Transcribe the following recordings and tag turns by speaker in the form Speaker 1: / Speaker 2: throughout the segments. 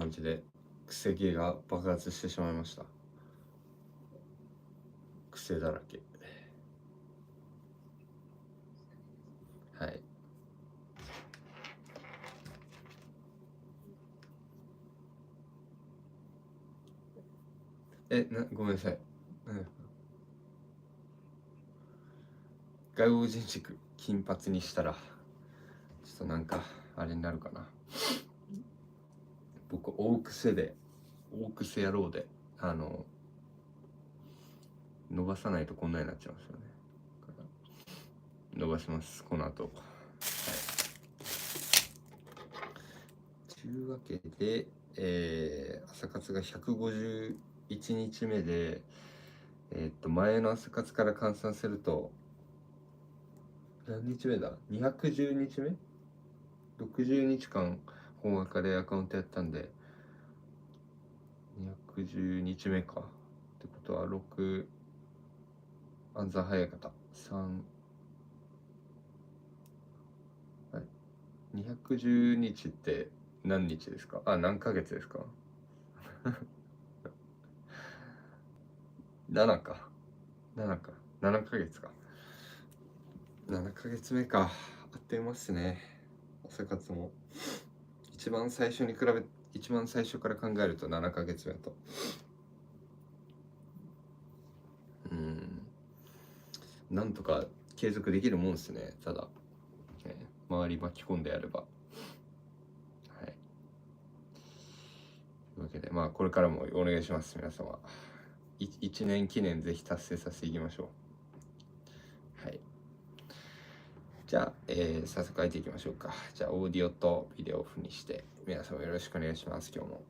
Speaker 1: 感じで癖毛が爆発してしまいました。癖だらけ。はい。ごめんなさい。外国人軸金髪にしたらちょっとなんかあれになるかな。僕大癖野郎で伸ばさないとこんなになっちゃうんですよね。伸ばしますこの後。はい。というわけで、朝活が151日目で、前の朝活から換算すると何日目だ ?210 日目 ?60 日間本赤でアカウントやったんで210日目か。ってことは6、暗算早い方3、はい、210日って何日ですか？何ヶ月ですか7か7か7ヶ月か7ヶ月目か。あっという間っすね、朝活も。一番最初から考えると7ヶ月目となんとか継続できるもんですね。ただ、周り巻き込んでやれば。はい。というわけで、まあこれからもお願いします、皆様。1年記念ぜひ達成させていきましょう。はい。じゃあ、早速書いていきましょうか。じゃあ、オーディオとビデオオフにして、皆様よろしくお願いします、今日も。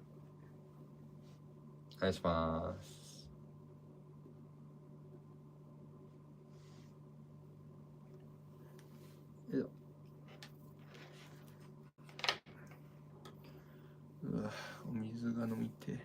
Speaker 1: お願いします。うわ、お水が飲みてえ。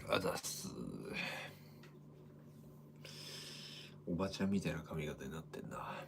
Speaker 1: あざっす。おばちゃんみたいな髪型になってんな。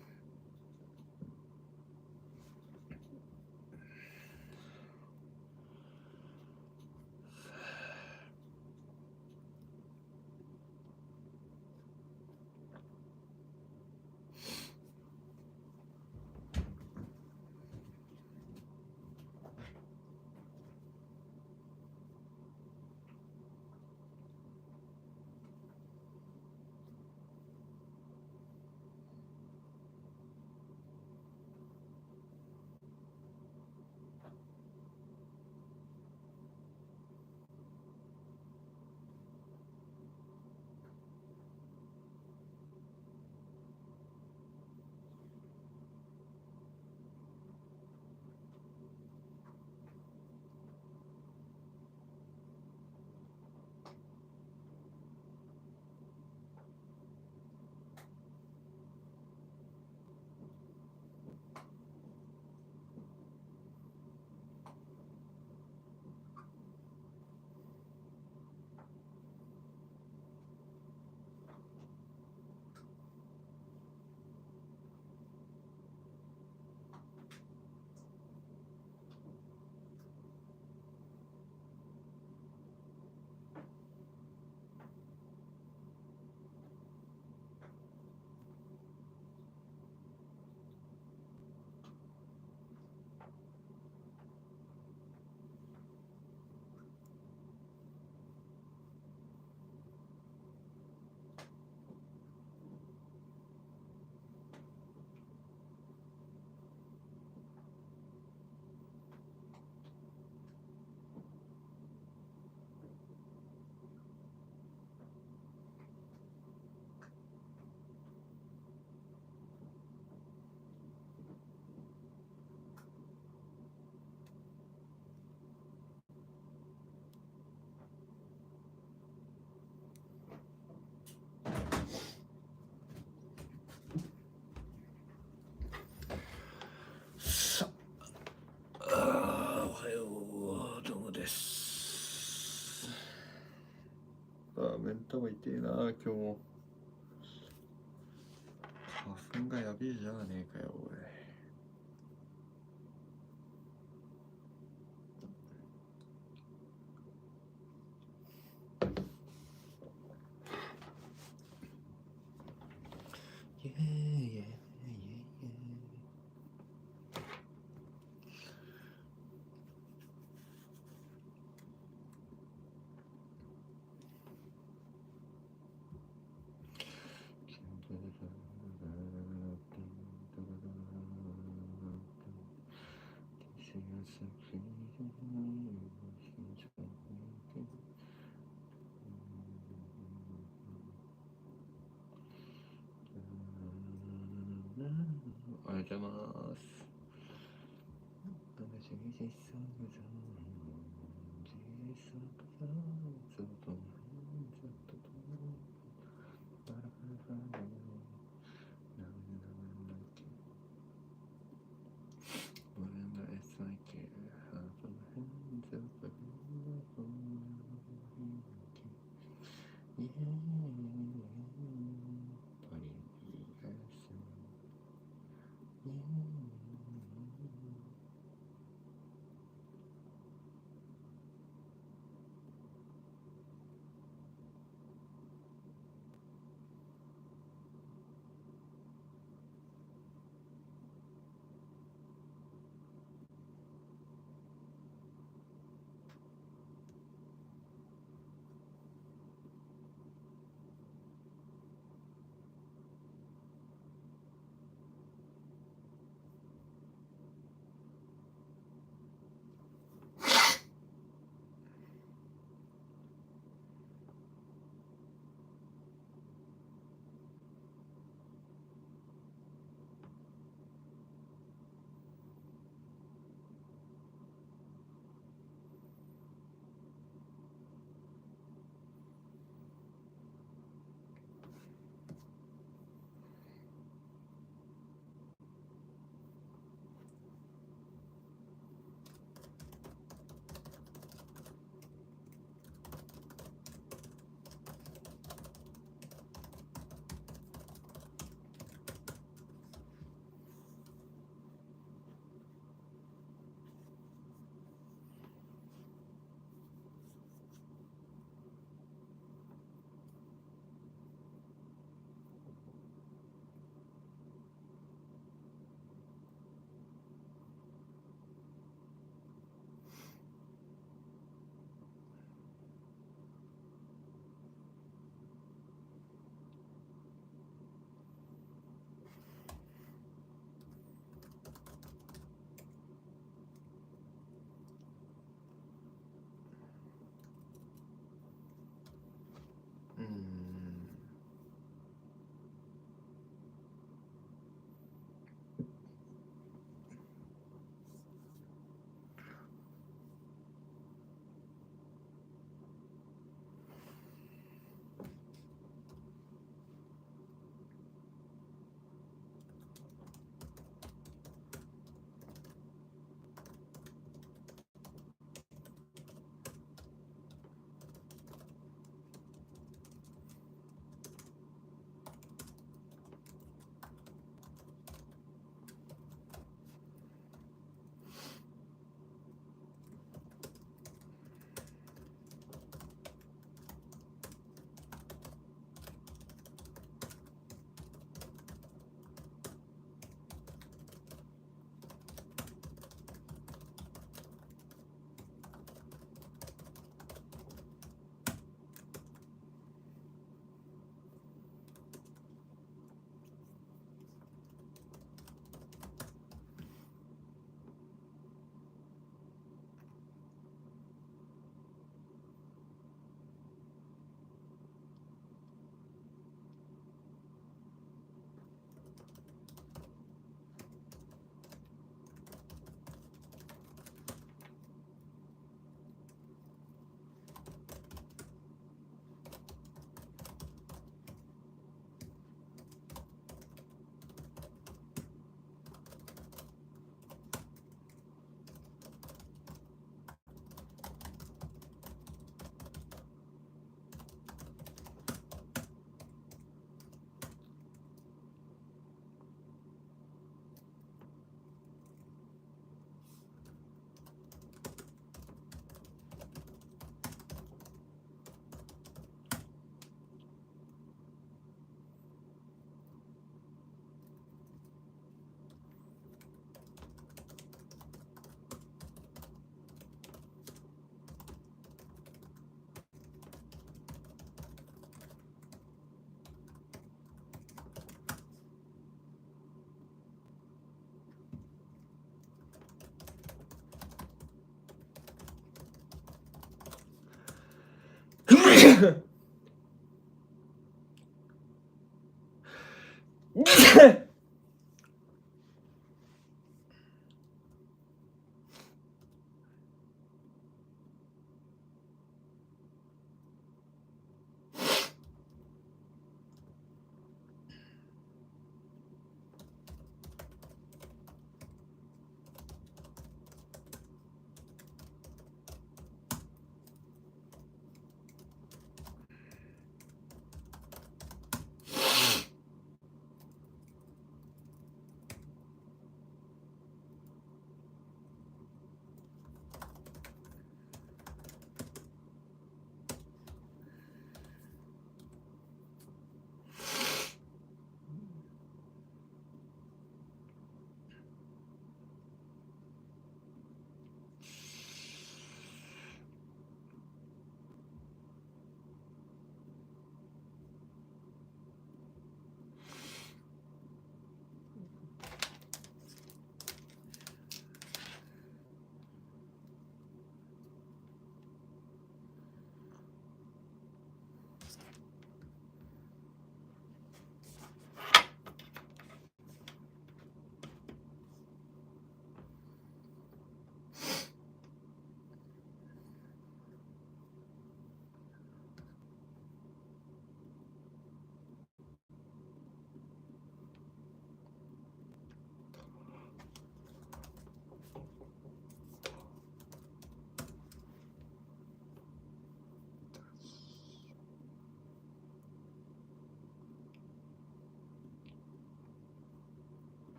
Speaker 1: てえな今日も。花粉がやべえじゃねえかよおい。イエーイイエーイイエーイ。おはようございます。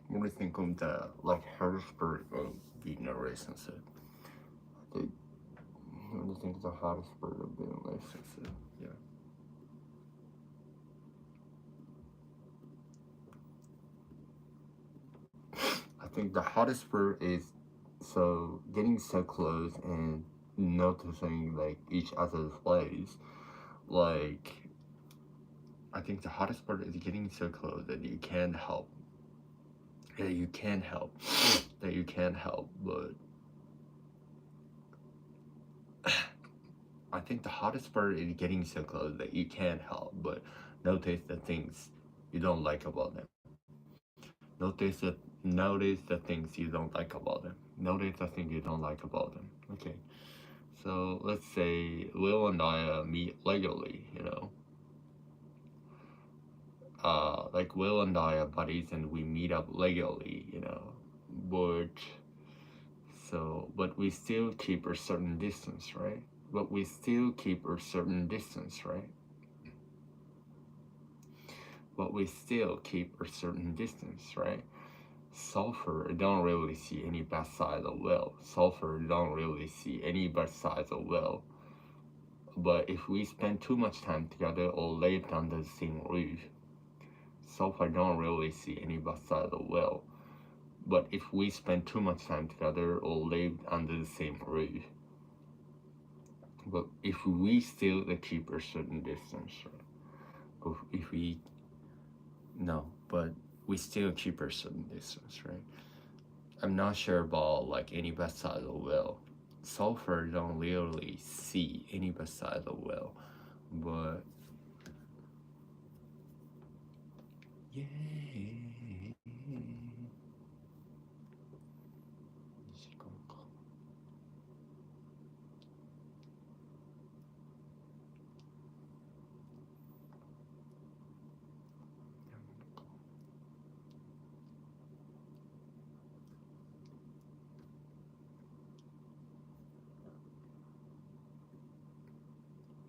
Speaker 1: What do you think of the like Harrisburg of being a relationship? What do you think of the Harrisburg of being a relationship? Yeah. I think the hardest part is so getting so close and noticing like each other's ways. Like I think the hardest part is getting so close that you can't help. That you can't help. That you can't help. But I think the hardest part is getting so close that you can't help but notice the things you don't like about them. Notice the things you don't like about them. Notice the things you don't like about them. Okay. So let's say Will and I meet regularly, you know. Like Will and I are buddies and we meet up regularly, you know. But but we still keep a certain distance, right? But we still keep a certain distance, right? But we still keep a certain distance, right? Sulfur don't really see any bad side of Will. Sulfur don't really see any bad sides of Will. But if we spend too much time together or live under the same roof, Sulfur don't really see any bad side of Will. But if we spend too much time together or live under the same roof, but if we still keep a certain distance, right? If we no, but we still keep a certain distance, right? I'm not sure about like any bad side of Will. Sulfur don't really see any bad side of Will, but yeah.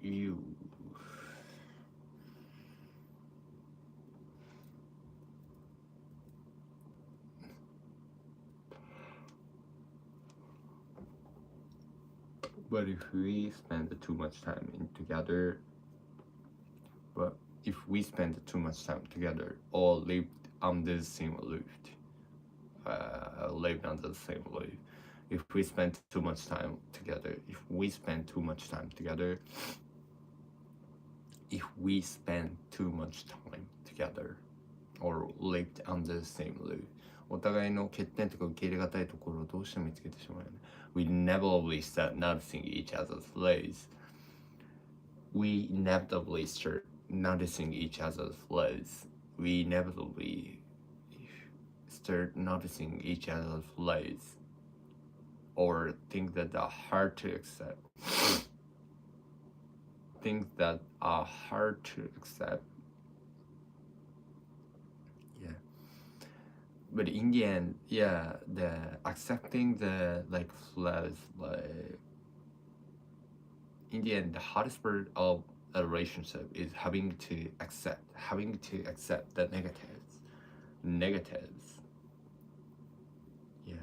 Speaker 1: You. But if we spend too much time together, but if we spend too much time together or lived under the same roof, lived under the same roof, if we spend too much time together, if we spend too much time together, if we spend too much time together or lived under the same roof, お互いの欠点とか受け入れがたいところをどうしても見つけてしまうよね。We inevitably start noticing each other's flaws. We inevitably start noticing each other's flaws. We inevitably start noticing each other's flaws or things that are hard to accept. Things that are hard to accept. Yeah. But in the end, yeah, the accepting the like flaws, like in the end, the hardest part of a relationship is having to accept the negatives. Yeah.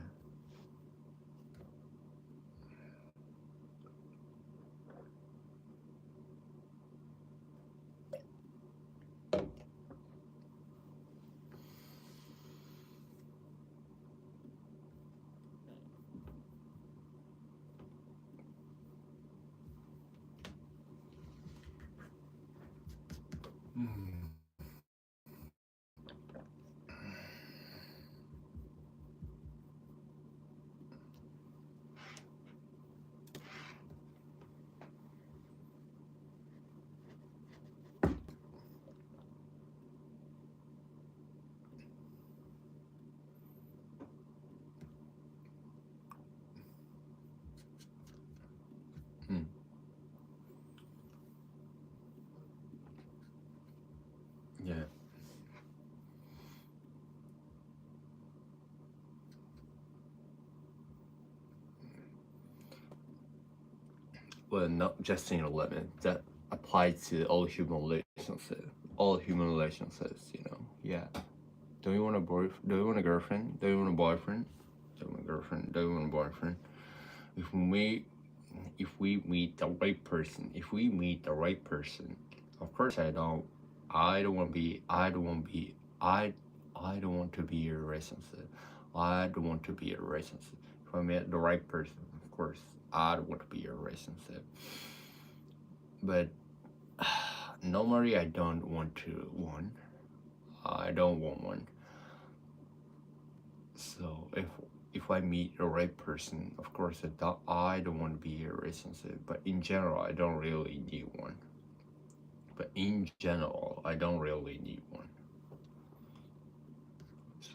Speaker 1: Mm. Yeah. Well, not just in a limit. That applies to all human relationships. All human relationships, you know. Yeah. Do you want a Do you want a girlfriend? Do you want a boyfriend? Do you want a girlfriend? Do you want a boyfriend? If we meet, if we meet the right person, if we meet the right person, of course I don't want to be, I don't want to be a relationship. I don't want to be a relationship. If I met the right person, of course I don't want to be a relationship. But normally I don't want to one. I don't want one. So if I meet the right person, of course I don't want to be a relationship. But in general, I don't really need one. But in general, I don't really need one. So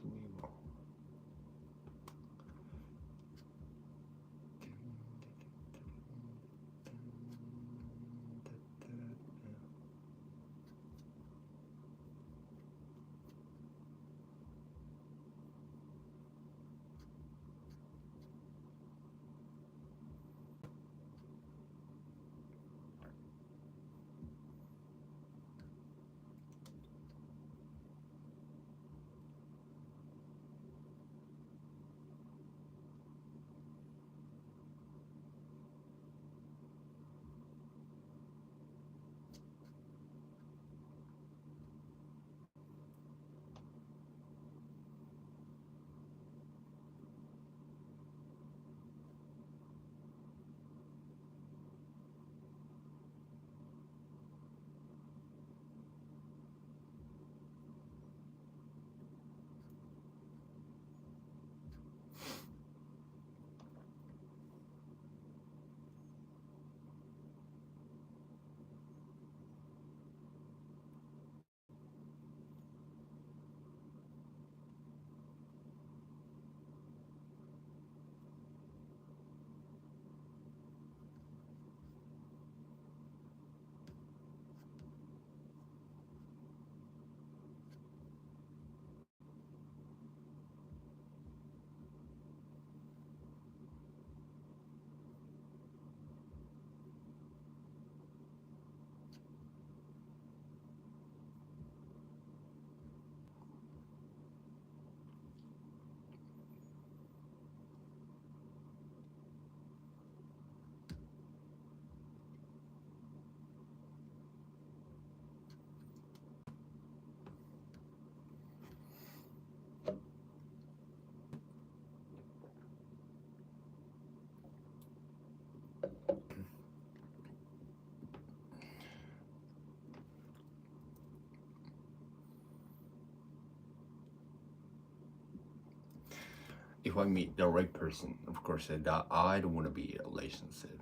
Speaker 1: if I meet the right person, of course I don't want to be in a relationship.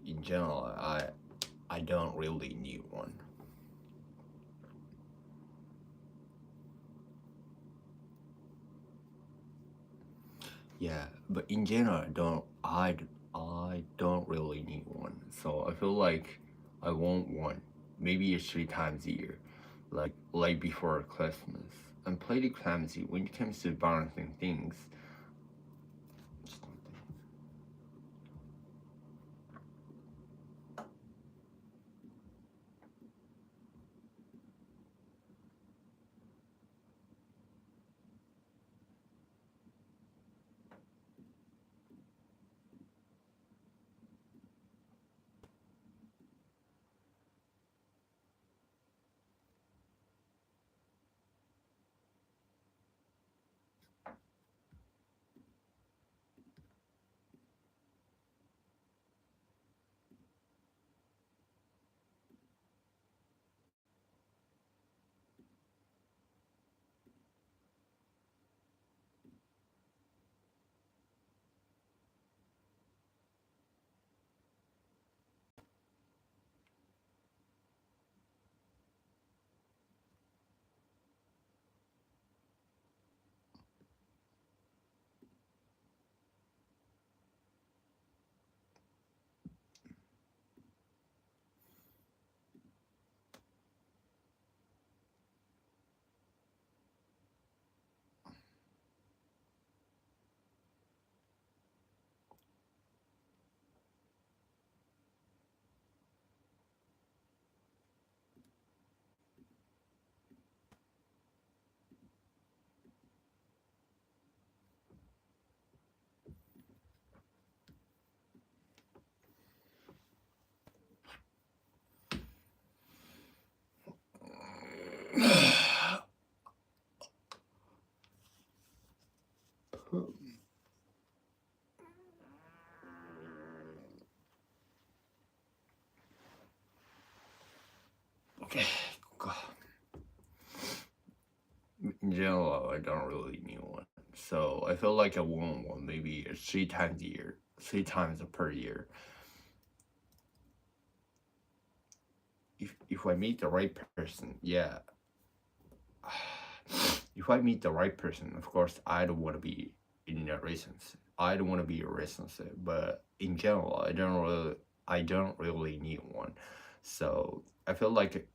Speaker 1: In general, I don't really need one. Yeah, but in general, I don't really need one. So I feel like I want one, maybe 3 times a year, like before Christmas. I'm pretty clumsy when it comes to balancing things. general, I don't really need one. So I feel like I want one maybe 3 times a year, 3 times per year. If I meet the right person, yeah. If I meet the right person, of course, I don't want to be in a relationship. I don't want to be a relationship, but in general, I don't really need one. So I feel like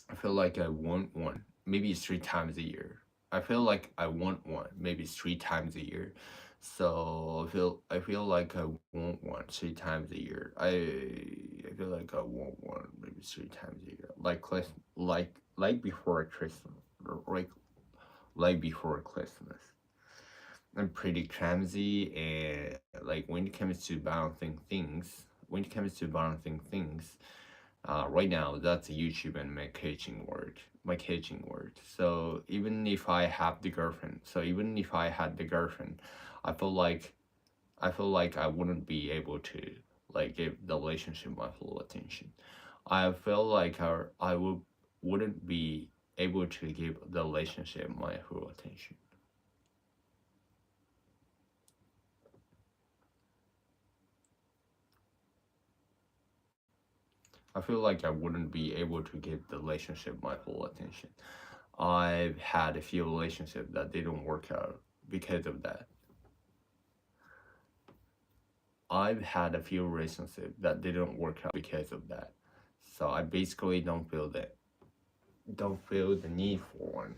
Speaker 1: I want one, maybe 3 times a year. I feel like I want one, maybe 3 times a year. So I feel like I want one 3 times a year. I feel like I want one maybe 3 times a year. Like before Christmas, like like before Christmas. I'm pretty clumsy and like when it comes to balancing things, right now that's YouTube and my coaching word. So even if I had the girlfriend, I feel like I wouldn't be able to like give the relationship my full attention. I feel like I wouldn't be able to give the relationship my full attention. I feel like I wouldn't be able to give the relationship my full attention. I've had a few relationships that didn't work out because of that. I've had a few relationships that didn't work out because of that. So I basically don't feel the need for one.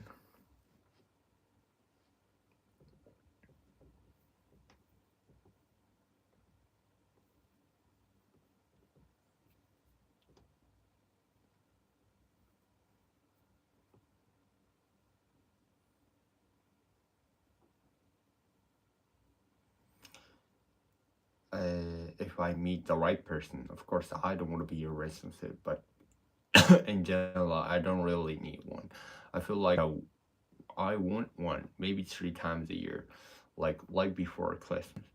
Speaker 1: If I meet the right person, of course I don't want to be in a relationship, but in general I don't really need one. I feel like I want one maybe 3 times a year, like before Christmas.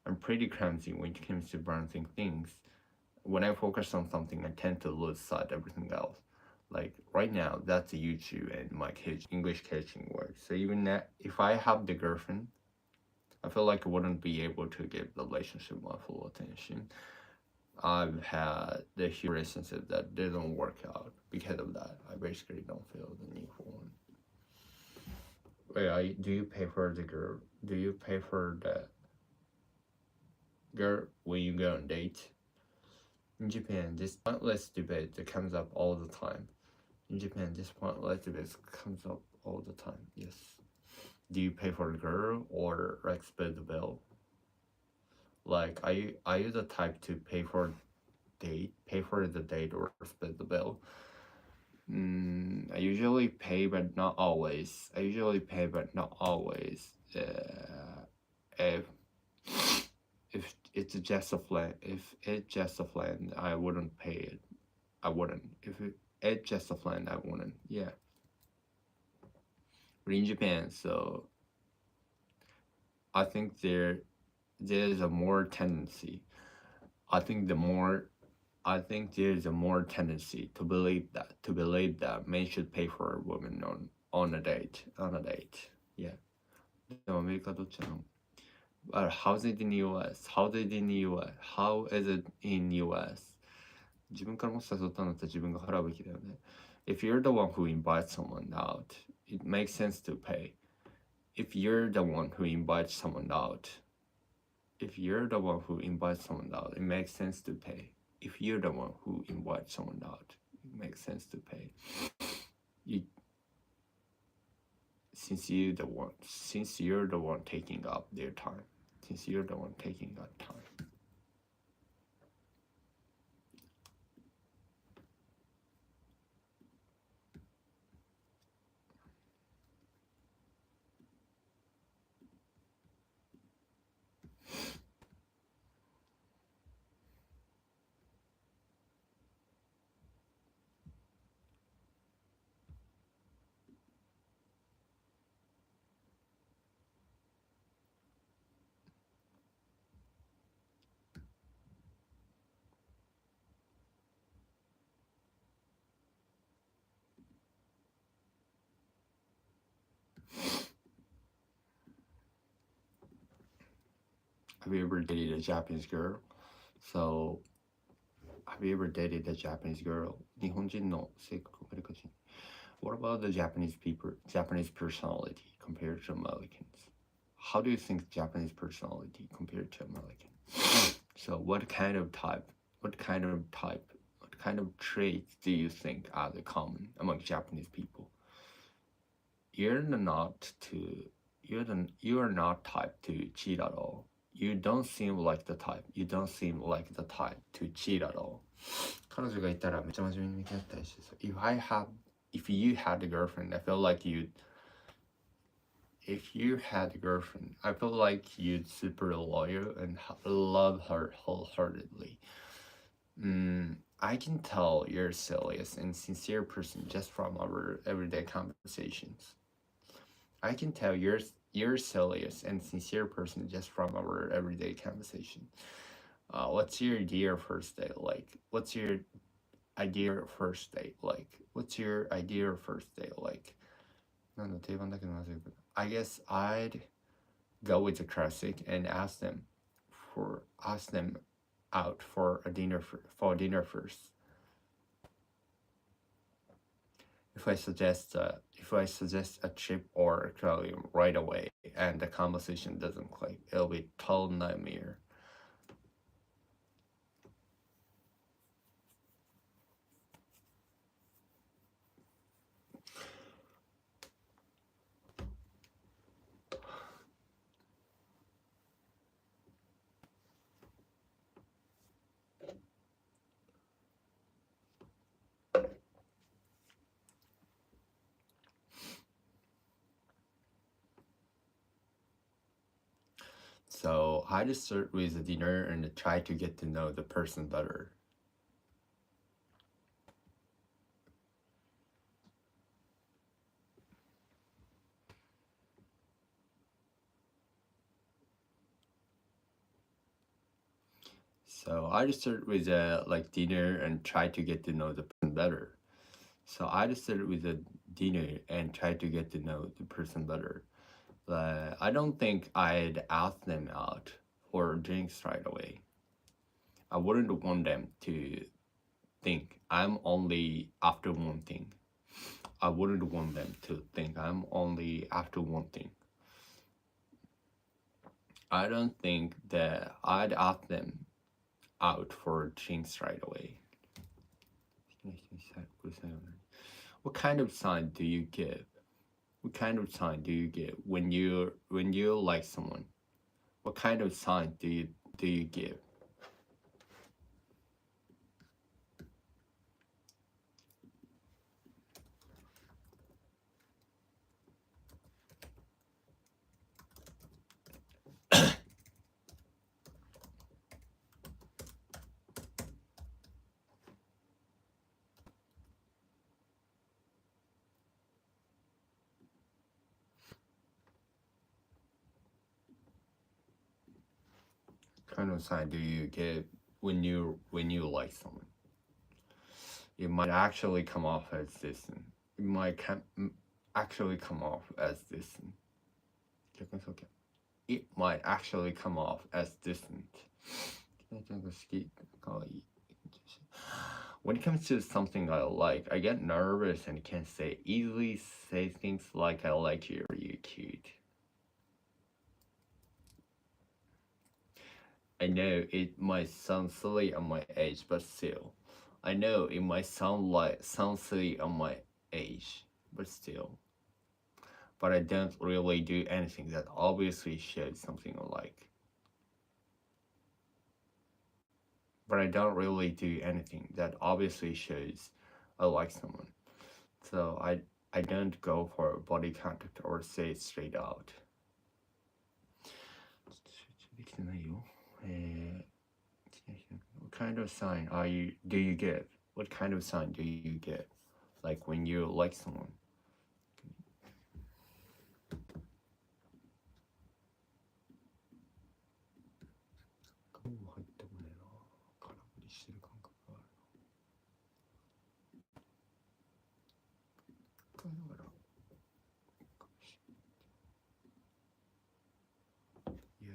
Speaker 1: I'm pretty clumsy when it comes to balancing things. When I focus on something, I tend to lose sight of everything else. Like right now, that's a YouTube and my English coaching work. So even that, if I have the girlfriend, I feel like I wouldn't be able to give the relationship my full attention. I've had the few relationships that didn't work out because of that. I basically don't feel the need for one. Wait, do you pay for the girl? Do you pay for the girl when you go on date? In Japan, this pointless debate that comes up all the time. In Japan, this pointless debate comes up all the time. Yes. Do you pay for the girl or like split the bill? Like, are you the type to pay for the date or split the bill? I usually pay, but not always. I usually pay, but not always. If if it's just a friend, I wouldn't pay it. I wouldn't. It's just a friend, I wouldn't. Yeah. But in Japan, so I think there's a more tendency. I think the more I think there's a more tendency to believe that men should pay for a woman on a date. Yeah. でもアメリカどっちなの? How's it in US? How is it in US? 自分からもし誘ったんだったら自分が払うべきだよね。If you're the one who invites someone out, it makes sense to pay. If you're the one who invites someone out, it makes sense to pay. If you're the one who invites someone out, it makes sense to pay. You, since you're the one taking up their time. Since you're the one taking up time. Have you ever dated a Japanese girl? So, have you ever dated a Japanese girl? 日本人の性格、アメリカ人。What about the Japanese people, Japanese personality compared to Americans? How do you think Japanese personality compared to Americans? So, what kind of traits do you think are the common among Japanese people? You're not to, you are not type to cheat at all. You don't seem like the type. You don't seem like the type to cheat at all. 彼女がいたらめっちゃ真面目に向き合ったりしてそう。If you had a girlfriend, I feel like if you had a girlfriend, I feel like you'd super loyal and love her wholeheartedly. I can tell you're a serious and sincere person just from our everyday conversations. I can tell you're a serious and sincere person just from our everyday conversation. What's your idea of first date like? What's your idea of first date like? What's your idea of first date like? なんだ定番だけどなぜか I guess I'd go with the classic and ask them out for dinner first. If I suggest a trip or a travel right away and the conversation doesn't click, it'll be total nightmare. So I just start with the dinner and try to get to know the person better. So I just start with dinner and try to get to know the person better. So I just started with a dinner and try to get to know the person better. I don't think I'd ask them out for drinks right away. I wouldn't want them to think I'm only after one thing. I wouldn't want them to think I'm only after one thing. I don't think that I'd ask them out for drinks right away. What kind of sign do you give? What kind of sign do you give when you like someone? What kind of sign do you give? Kind of sign do you give when you like someone? It might actually come off as distant. It might actually come off as distant. It might actually come off as distant. When it comes to something I like, I get nervous and can't easily say things like I like you or you're cute. I know it might sound silly at my age, but still. I know it might sound silly at my age, but still. But I don't really do anything that obviously shows something I like. But I don't really do anything that obviously shows I like someone. So I don't go for body contact or say it straight out. What kind of sign do you give? What kind of sign do you give? Like when you like someone? Yeah.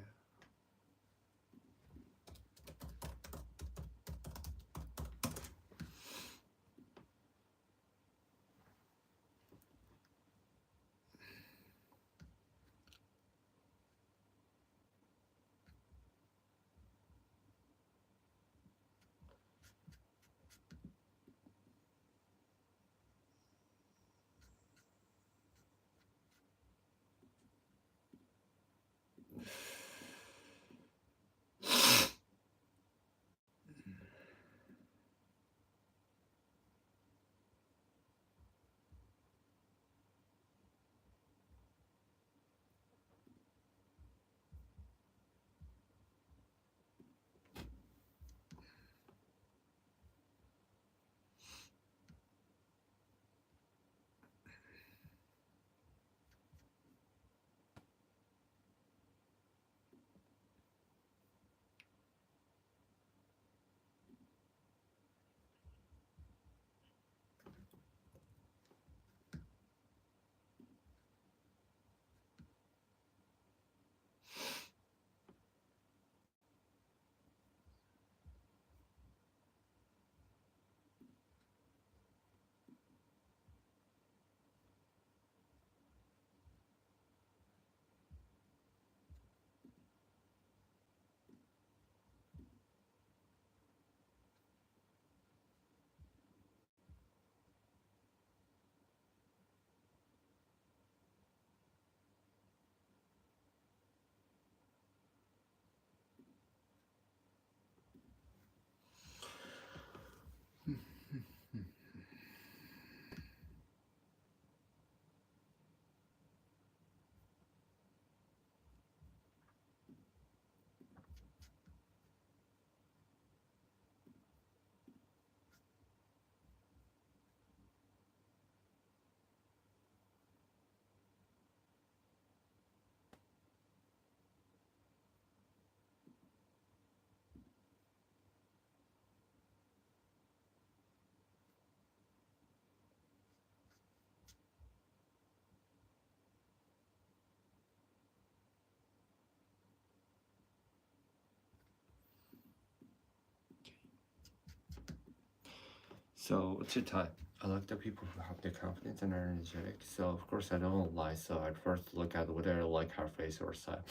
Speaker 1: So what's your type? I like the people who have the confidence and are energetic. So of course I don't lie. So I'd first look at whether I like her face or style.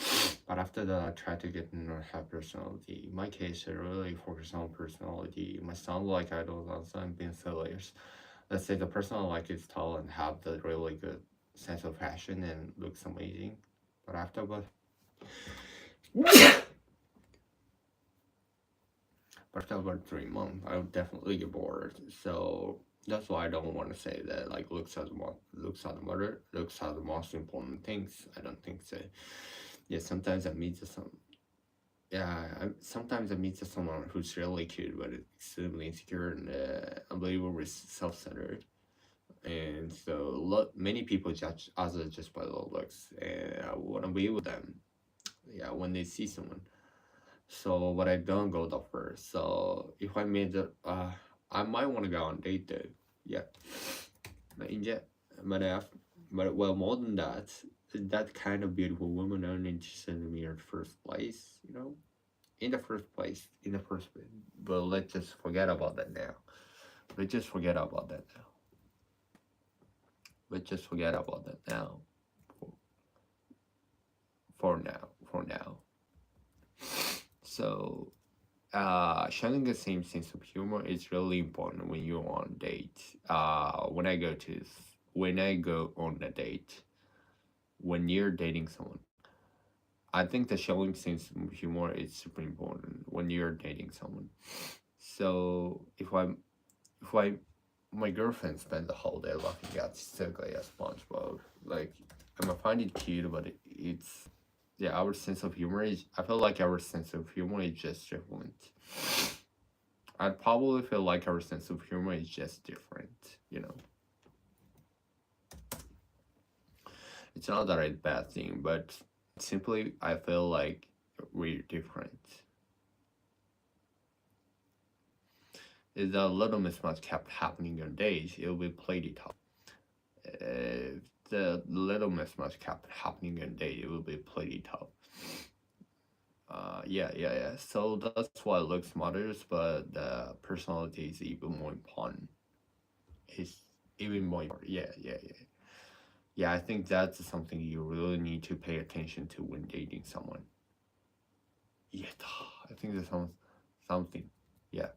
Speaker 1: But after that I try to get to know her personality. In my case I really focus on personality. My sound like I don't also I'm being layers. Let's say the person I like is tall and have the really good sense of fashion and looks amazing. But after about 3 months, I would definitely get bored. So that's why I don't want to say that like looks are the most important things. I don't think so. Yeah, sometimes I meet some. Yeah, sometimes I meet someone who's really cute but extremely insecure and unbelievably self-centered. And so many people judge others just by their looks, and I want to be with them. Yeah, when they see someone. So, but I don't go the first. So if I made the, I might want to go on date though. Yeah, but in that, but but well, more than that, that kind of beautiful woman aren't interested in me in the first place. You know, in the first place, in the first place. But let's just forget about that now. Let's just forget about that now. Let's just forget about that now. For, for now, for now. So sharing the same sense of humor is really important when you're on date. When I go on a date, when you're dating someone, I think the showing sense of humor is super important when you're dating someone. So if I my girlfriend spends the whole day laughing at silly as SpongeBob, like I might find it cute, but it's yeah, our sense of humor is. I feel like our sense of humor is just different. I'd probably feel like our sense of humor is just different, you know. It's not that it's a bad thing, but simply I feel like we're different. If the little mismatch kept happening on days, it will be pretty tough. If the little mismatch kept happening on days, it will be pretty tough. Yeah. So that's why looks matters, but the personality is even more important. It's even more important. Yeah. Yeah, I think that's something you really need to pay attention to when dating someone. Yeah, I think there's something. Yeah.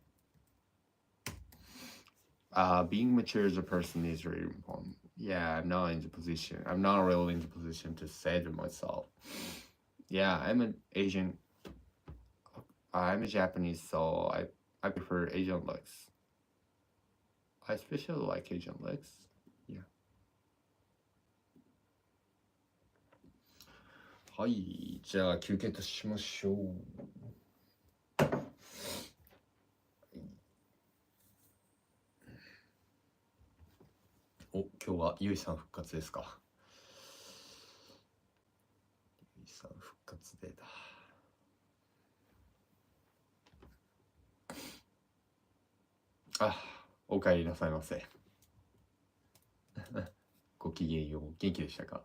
Speaker 1: Being mature as a person is really important. Yeah, I'm not in the position. I'm not really in the position to say to myself. Yeah, I'm an Asian. I'm a Japanese, so I prefer Asian looks. I especially like Asian looks. Yeah. はい、じゃあ休憩としましょう。お、今日はゆいさん復活ですか。ゆいさん復活でだ。あ、お帰りなさいませ。ごきげんよう。元気でしたか。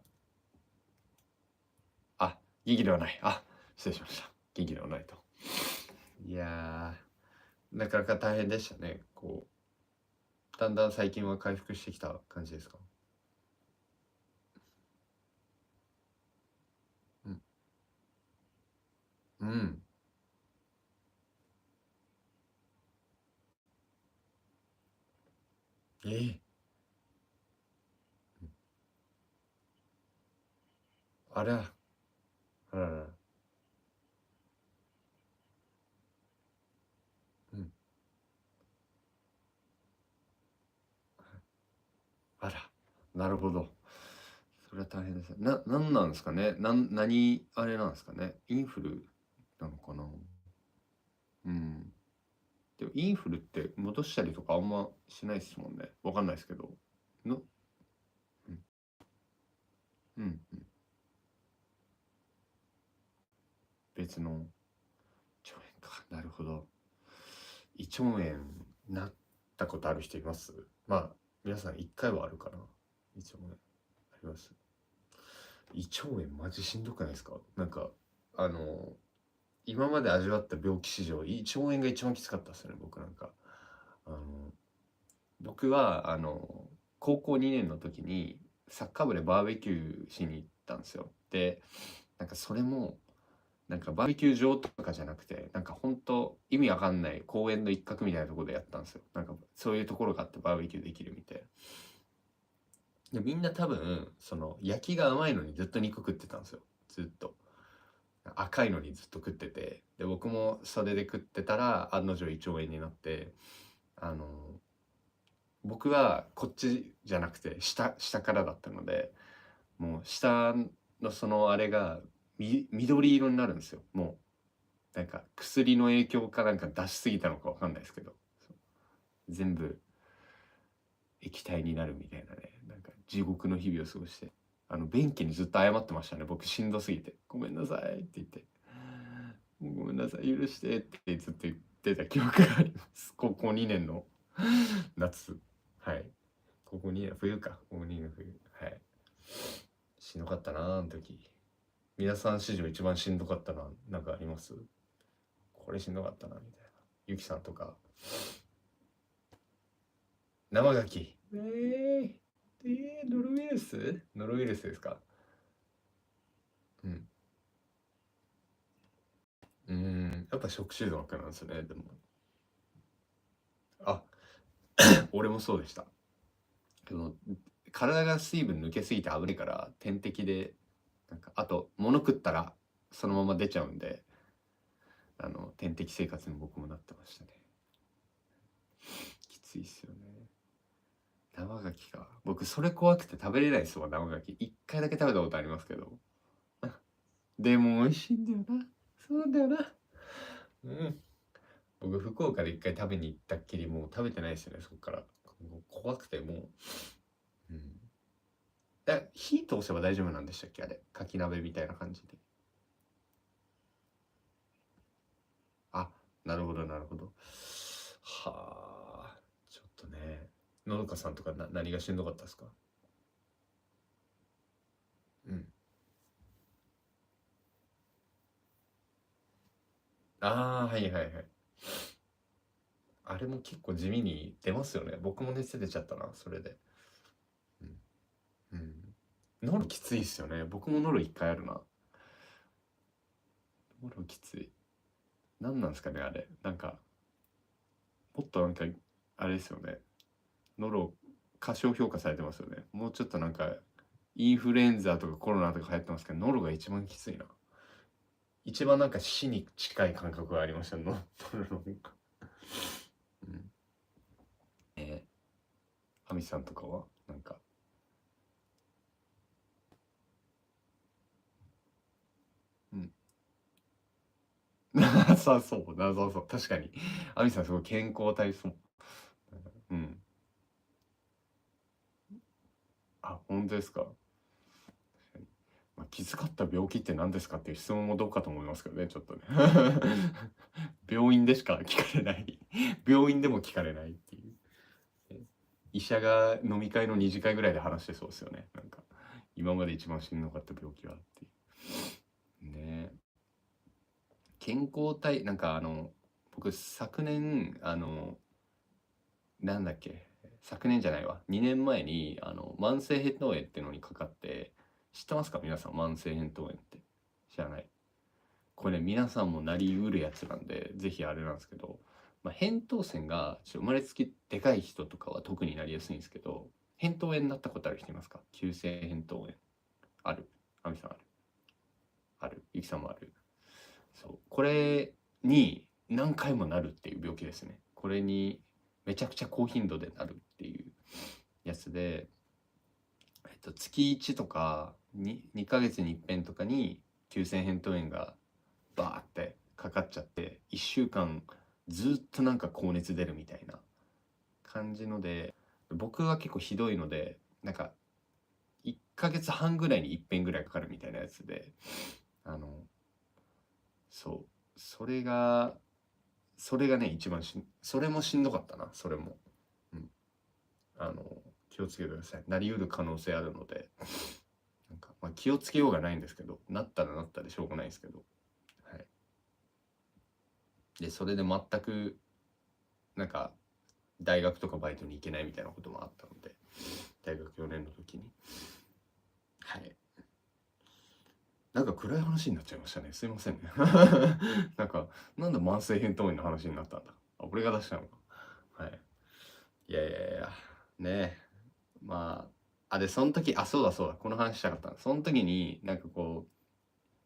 Speaker 1: あ、元気ではない。あ、失礼しました。元気ではないと。いやー、なかなか大変でしたね。こう、だんだん最近は回復してきた感じですか。うん。えー、あら、あらら。うん。あら、なるほど。それは大変ですね。なんなんですかね。何、あれなんですかね。インフルなのかな。うん。でもインフルって戻したりとかあんましないですもんね。わかんないですけど。の、うん、うん、うん。別の腸炎か。なるほど。胃腸炎なったことある人います？まあ、皆さん一回はあるかな。胃腸炎あります。胃腸炎マジしんどくないですか？なんか、あの、今まで味わった病気史上、胃腸炎が一番きつかったですね、僕なんか。あの、僕は高校2年の時にサッカー部でバーベキューしに行ったんですよ。でなんかそれもなんかバーベキュー場とかじゃなくて、なんかほんと意味わかんない公園の一角みたいなところでやったんですよ。なんかそういうところがあってバーベキューできるみたいな。でみんな多分その焼きが甘いのにずっと肉食ってたんですよ。ずっと赤いのにずっと食ってて、で僕もそれで食ってたら案の定胃腸炎になって、あの僕はこっちじゃなくて下からだったので、もう下のそのあれが緑色になるんですよ。もうなんか薬の影響かなんか出しすぎたのかわかんないですけど、全部液体になるみたいなね、なんか地獄の日々を過ごして、便器にずっと謝ってましたね。僕しんどすぎて「ごめんなさい」って言って「ごめんなさい許して」ってずっと言ってた記憶があります。高校2年の夏。はい。高校2年冬か。高校2年冬。はい。しんどかったなあの時。皆さん史上一番しんどかったな、なんかあります？これしんどかったなみたいな。ゆきさんとか。生牡蠣。ノロウイルス？ノロウイルスですか？うん。やっぱ食中毒なんですね、でも。あ、俺もそうでした。でも体が水分抜けすぎて危ないから点滴で、なんかあと物食ったらそのまま出ちゃうんで、点滴生活に僕もなってましたね。きついっすよね。生牡蠣か。僕それ怖くて食べれないですわ、生牡蠣。一回だけ食べたことありますけど。でも美味しいんだよな。そうなんだよな。うん。僕福岡で一回食べに行ったっきりもう食べてないですよね、そこから。もう怖くてもう。うん。火通せば大丈夫なんでしたっけあれ。かき鍋みたいな感じで。あ、なるほどなるほど。はあ、ちょっとね。のどかさんとか何がしんどかったですか？うん。ああ、はいはいはい。あれも結構地味に出ますよね。僕も熱出ちゃったな、それで。うん。うん。ノロきついっすよね。僕もノロ一回あるな。ノロきつい。何なんですかね、あれ。なんか、もっとなんか、あれですよね。ノロ過小評価されてますよね。もうちょっとなんか、インフルエンザとかコロナとか流行ってますけど、ノロが一番きついな。一番なんか死に近い感覚がありました、ノロの。うん。ハミさんとかはなんか、うん。そうそう、そうそう、確かに。アミさんすごい健康体そう。うん。あ、本当ですか。まあ、気遣った病気って何ですかっていう質問もどうかと思いますけどね、ちょっとね。病院でしか聞かれない。病院でも聞かれないっていう。医者が飲み会の2次会ぐらいで話してそうですよね。なんか、今まで一番しんどかった病気はっていう。ねえ。健康体、なんか僕昨年、なんだっけ、昨年じゃないわ。2年前に、慢性扁桃炎っていうのにかかって、知ってますか皆さん、慢性扁桃炎って。知らない。これね、皆さんもなりうるやつなんで、ぜひあれなんですけど、まあ、扁桃腺が生まれつきでかい人とかは特になりやすいんですけど、扁桃炎になったことある人いますか？急性扁桃炎。ある。あみさんある。ある。ゆきさんもある。そう。これに何回もなるっていう病気ですね。これにめちゃくちゃ高頻度でなるっていうやつで、月1とか2ヶ月に一遍とかに急性扁桃炎がバーってかかっちゃって1週間ずっとなんか高熱出るみたいな感じので、僕は結構ひどいのでなんか1ヶ月半ぐらいに一遍ぐらいかかるみたいなやつで、あのそうそれがね一番それもしんどかったな、それも。うん。あの気をつけてください。なりうる可能性あるので、なんか、まあ、気をつけようがないんですけど、なったらなったでしょうがないですけど、はい。でそれで全くなんか大学とかバイトに行けないみたいなこともあったので、大学4年の時に。はい。なんか暗い話になっちゃいましたね。すいませんね。なんか、なんで慢性扁桃炎の話になったんだ。あ、俺が出したのか。はい。いやいやいや、ねえ。まあ、で、その時、そうだそうだ、この話したかった。その時に、なんかこう、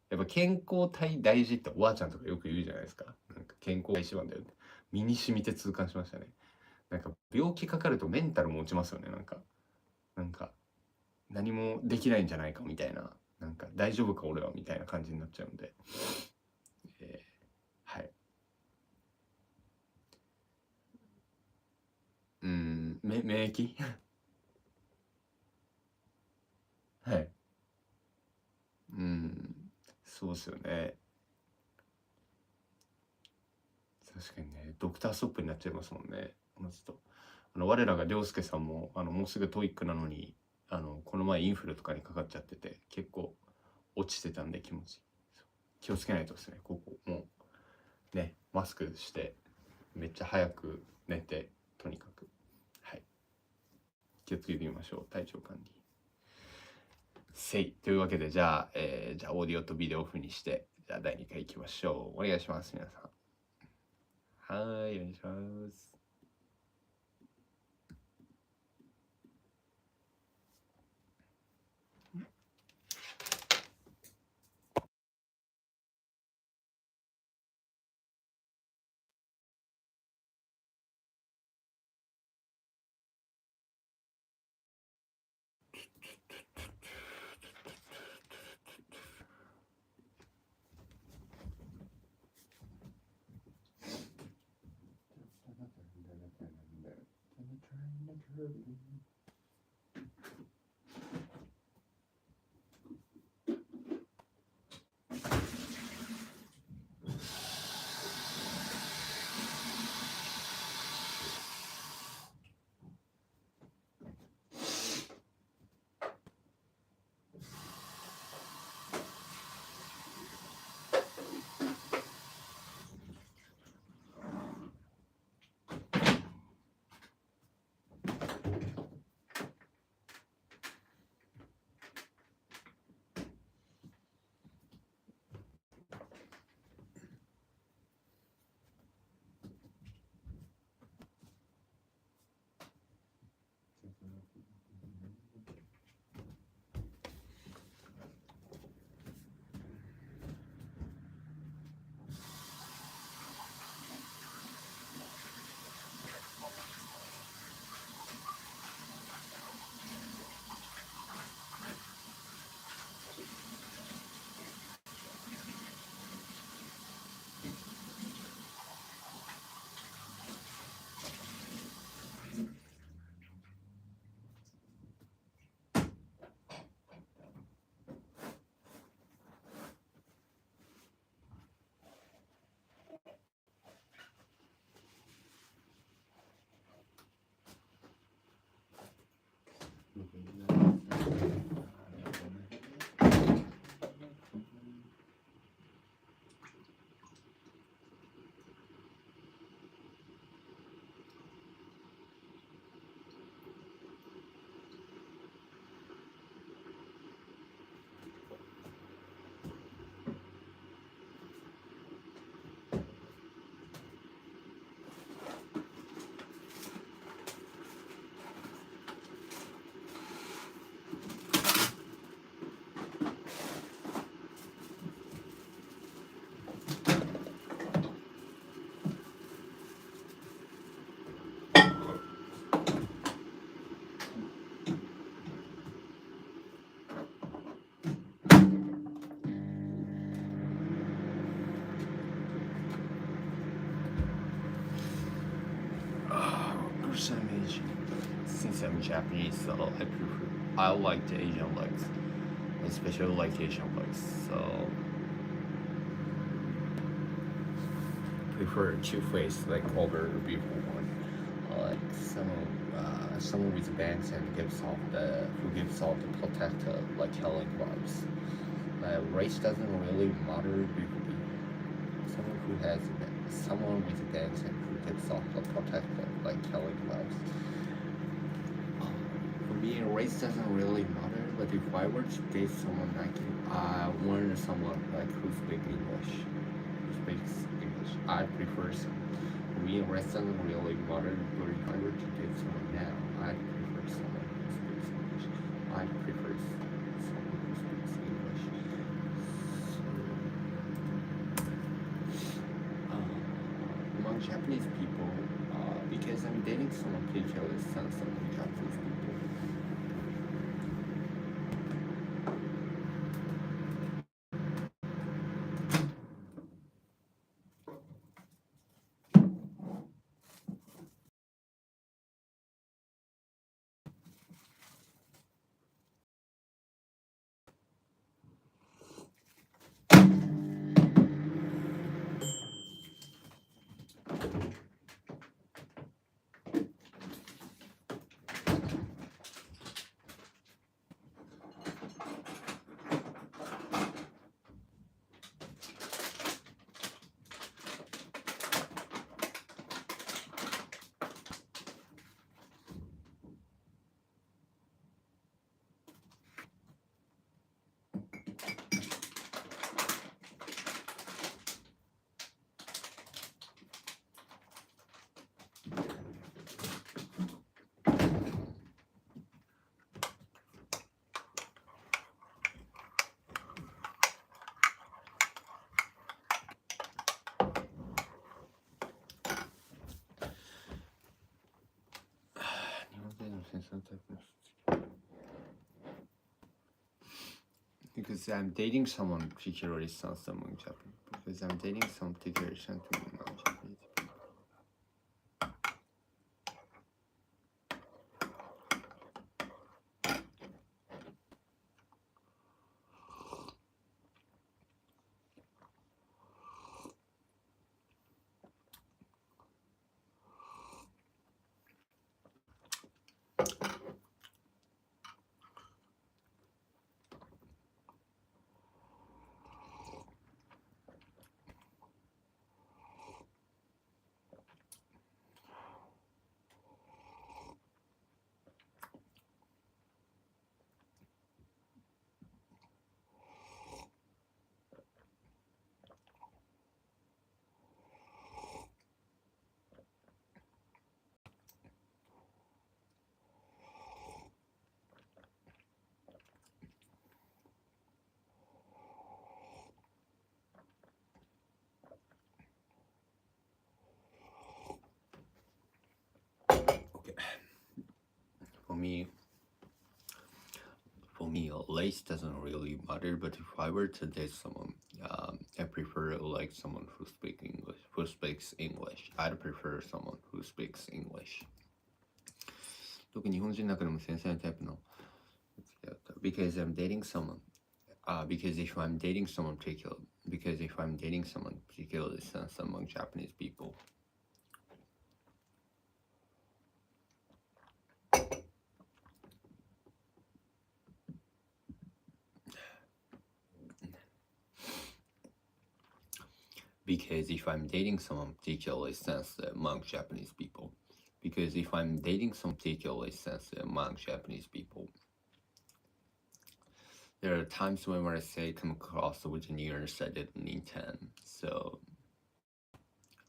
Speaker 1: やっぱ健康体大事っておばあちゃんとかよく言うじゃないですか。なんか健康が一番だよって。身に染みて痛感しましたね。なんか病気かかるとメンタルも落ちますよね。なんか何もできないんじゃないかみたいな、なんか大丈夫か俺はみたいな感じになっちゃうんで、はい。免疫はい。そうですよね。確かにね、ドクターストップになっちゃいますもんね。まずと。我らが涼介さんも、もうすぐトイックなのに、この前インフルとかにかかっちゃってて、結構落ちてたんで気持ち。気をつけないとですね、ここ。もう、ね、マスクして、めっちゃ早く寝て、とにかく。はい。気をつけてみましょう。体調管理。というわけで、じゃあ、オーディオとビデオオフにして、じゃあ第2回いきましょう。お願いします、皆さん。はい、お願いします。Since I'm Japanese, so I like the Asian legs, especially like Asian legs. So prefer two face like over before one. Like someone with bangs and who gives off the protector like Helen vibes. Race doesn't really matter before someone with bangs and who gives off the protector like killing lives. For me, race doesn't really matter, but if I were to date someone, I want someone like who speaks English, I prefer some. For me, race doesn't really matter, but if I were to date someone now, I'd prefer someone who speaks English. I'd prefer someone who speaks English. Among Japanese people, because I'm dating someone particularly sensitive among Japanese people. Because I'm dating someone particularly sensitive among Japanese. Because I'm dating someone particularly sensitive among Japanese people. Okay. For me, race doesn't really matter. But if I were to date someone, I prefer like someone who speaks English. I'd prefer someone who speaks English. 特に日本人の中でも繊細なタイプの付き合った。Because I'm dating someone. Because if I'm dating someone particularly sensitive among Japanese people. Because if I'm dating someone particularly sensitive among Japanese people. Because if I'm dating someone particularly sensitive among Japanese people. There are times when I say come across with nears I didn't intend. So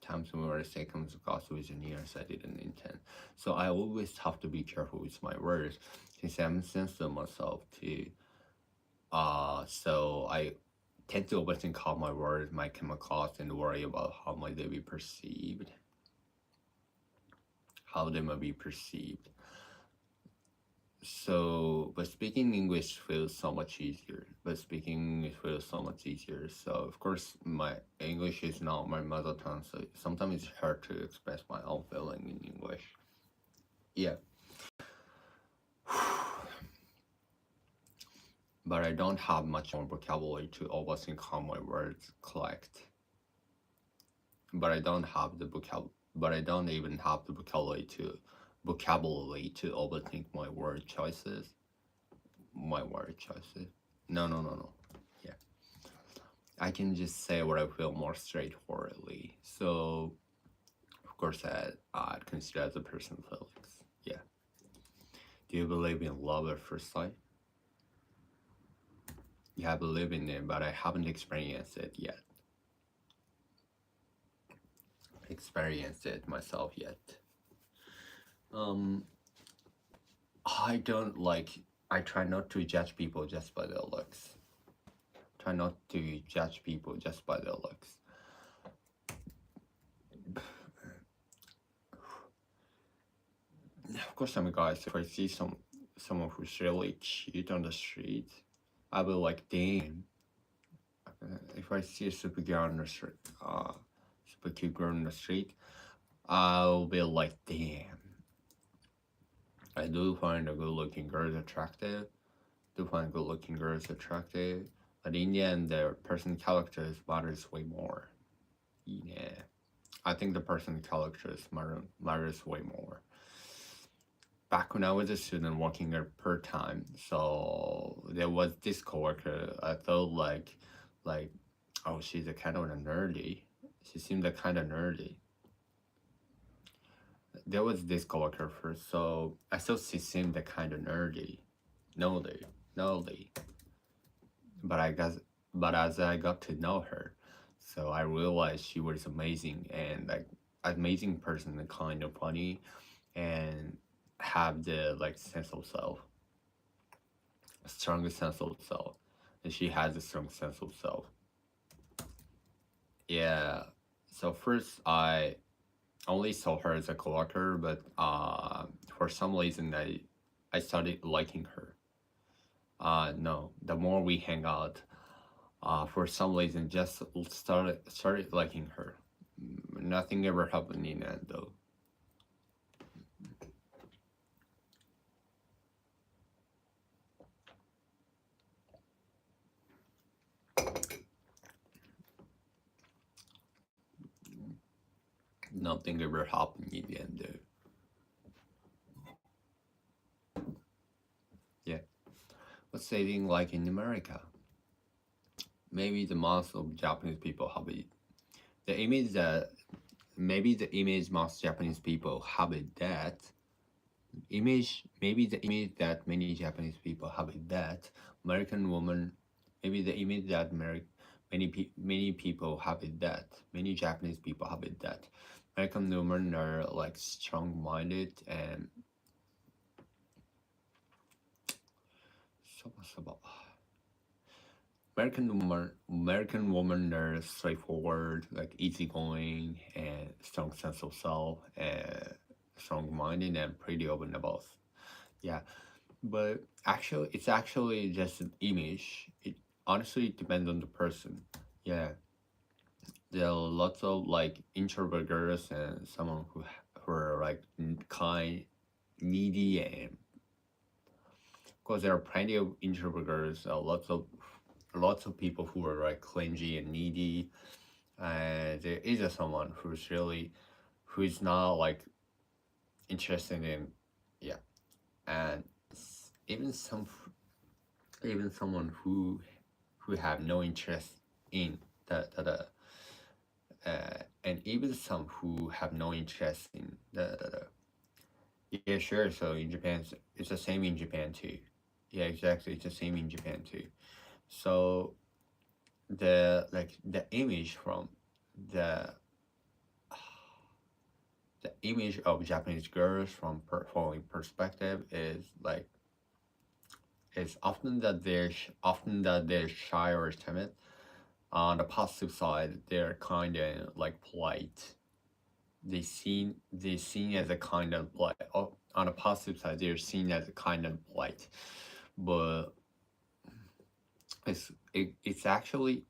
Speaker 1: times when I say comes across with nears I didn't intend. So I always have to be careful with my words since I'm sensitive myself too. So I tend to overthink how my words might come across and worry about how might they be perceived. How they might be perceived. So, but speaking English feels so much easier. So, of course, my English is not my mother tongue, so sometimes it's hard to express my own feeling in English. Yeah. But I don't have much more vocabulary to overthink how my words collect. But I don't even have the vocabulary to overthink my word choices. No. Yeah. I can just say what I feel more straightforwardly. So, of course, I'd consider as a person Felix. Yeah. Do you believe in love at first sight? Yeah, I believe in it, but I haven't experienced it yet. Experienced it myself yet. Um, I don't like. I try not to judge people just by their looks. Try not to judge people just by their looks. Of course, some guys. If I see someone who's really cute on the street, I will like, damn. If I see a super girl on the street, super cute girl on the street, I'll be like, damn. I do find a good-looking girls attractive. Do find good-looking girls attractive, but in the end, their person characters matters way more. Yeah, I think the person characters matters way more. Back when I was a student working at per time, so there was this coworker. I thought like, oh, she's a kind of a nerdy. She seemed a kind of nerdy. There was this coworker first, so I thought she seemed a kind of nerdy. Nerdy. But but as I got to know her, so I realized she was amazing and like amazing person and kind of funny, and have the like sense of self, a strong sense of self, and she has a strong sense of self. Yeah. So first I only saw her as a coworker, but for some reason I started liking her. No, the more we hang out, for some reason just started liking her. Nothing ever happened in that though. Nothing ever happened in the end though. Yeah. What's dating like in America? Maybe the most of Japanese people have it. The image that maybe the image most Japanese people have it that maybe the image that many Japanese people have it that American woman, maybe the image that many people have it that many Japanese people have it that American women are like strong minded and so American women are straightforward, like easygoing and strong sense of self and strong minded and pretty open about. Yeah, but actually, it's actually just an image. It honestly depends on the person. Yeah, there are lots of like introvert girls and someone who are like kind, needy, and of course there are plenty of introvert girls. Lots of people who are like clingy and needy, and there is a someone who is not like interested in, yeah, and even someone who have no interest in and even some who have no interest in yeah, sure. So in Japan, it's the same in Japan too. Yeah, exactly, it's the same in Japan too. So the image from the the image of Japanese girls from foreign perspective is like is often that they're shy or timid. On the positive side, they're kind of like polite. They seen as a kind of polite. Oh, on the positive side, they're seen as a kind of polite, but it's actually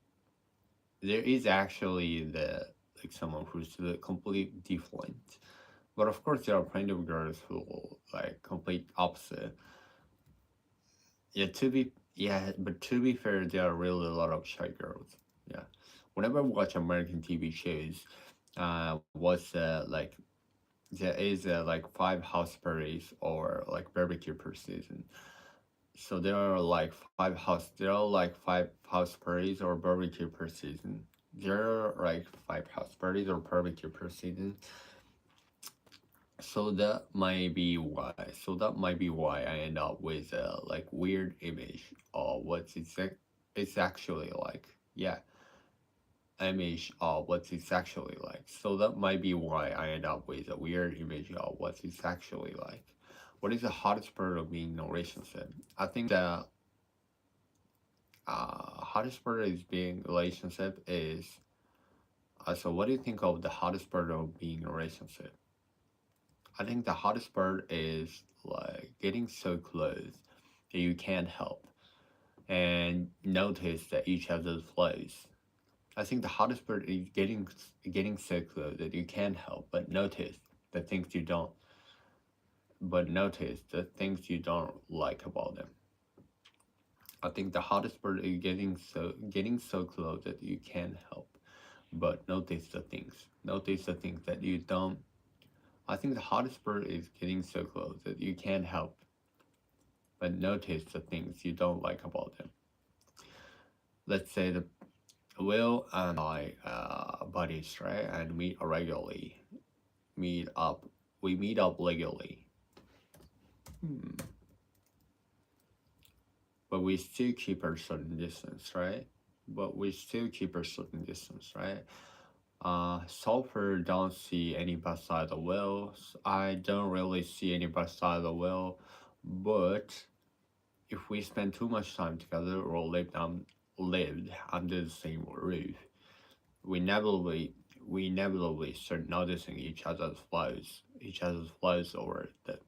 Speaker 1: there is actually the like someone who's the complete different. But of course, there are plenty of girls who like complete opposite. But to be fair, there are really a lot of shy girls. Yeah, whenever I watch American TV shows, what's like there is like 5 house parties or like barbecue per season. So there are like 5 house parties or barbecue per season. There are like 5 house parties or barbecue per season. So that might be why. So that might be why I end up with a like weird image of what it's actually like. Yeah, image of what it's actually like. So that might be why I end up with a weird image of what it's actually like. What is the hardest part of being in a relationship? I think the hardest part is being in a relationship is. So what do you think of the hardest part of being in a relationship? I think the hardest part is like getting so close that you can't help and notice that each other's flaws. I think the hardest part is getting so close that you can't help the things you don't but notice the things you don't like about them. I think the hardest part is getting so close that you can't help but notice the things that you don't. I think the hardest part is getting so close that you can't help but notice the things you don't like about them. Let's say the Will and I buddies, right? And meet up. We meet up regularly, hmm. But we still keep a certain distance, right? But we still keep a certain distance, right? Sulfur don't see any beside the whales. I don't really see any beside the whale, but if we spend too much time together or lived under the same roof, we inevitably start noticing each other's flaws, or that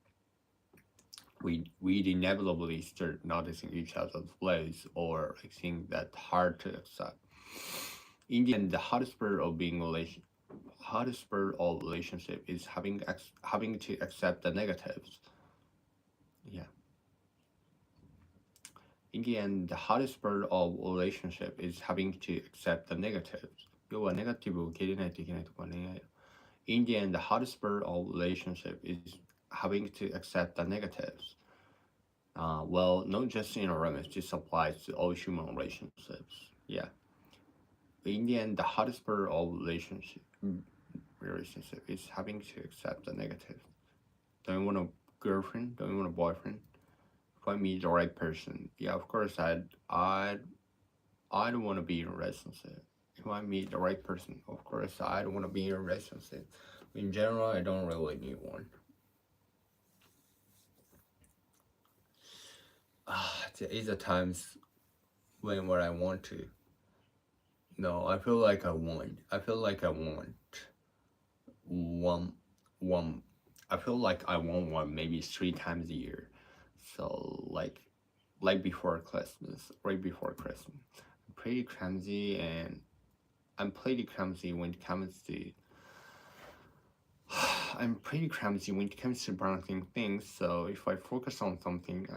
Speaker 1: we inevitably start noticing each other's flaws, or I think that hard to accept. In the end, the hardest part of relationship is having to accept the negatives. Yeah. In the end, the hardest part of relationship is having to accept the negatives. 要はネガティブを受け入れないといけないとかね。In the end, the hardest part of relationship is having to accept the negatives. Well, not just in a romance, this applies to all human relationships. Yeah. In the end, the hardest part of relationship is having to accept the negative. Don't you want a girlfriend? Don't you want a boyfriend? If I meet the right person, yeah, of course I don't want to be in a relationship. If I meet the right person, of course I don't want to be in a relationship. In general, I don't really need one. There is a times when what I want to. No, I feel like I want. I feel like I want one one. I feel like I want one maybe 3 times a year. So like before Christmas, right before Christmas. I'm pretty clumsy and I'm pretty clumsy when it comes to I'm pretty clumsy when it comes to balancing things. So if I focus on something,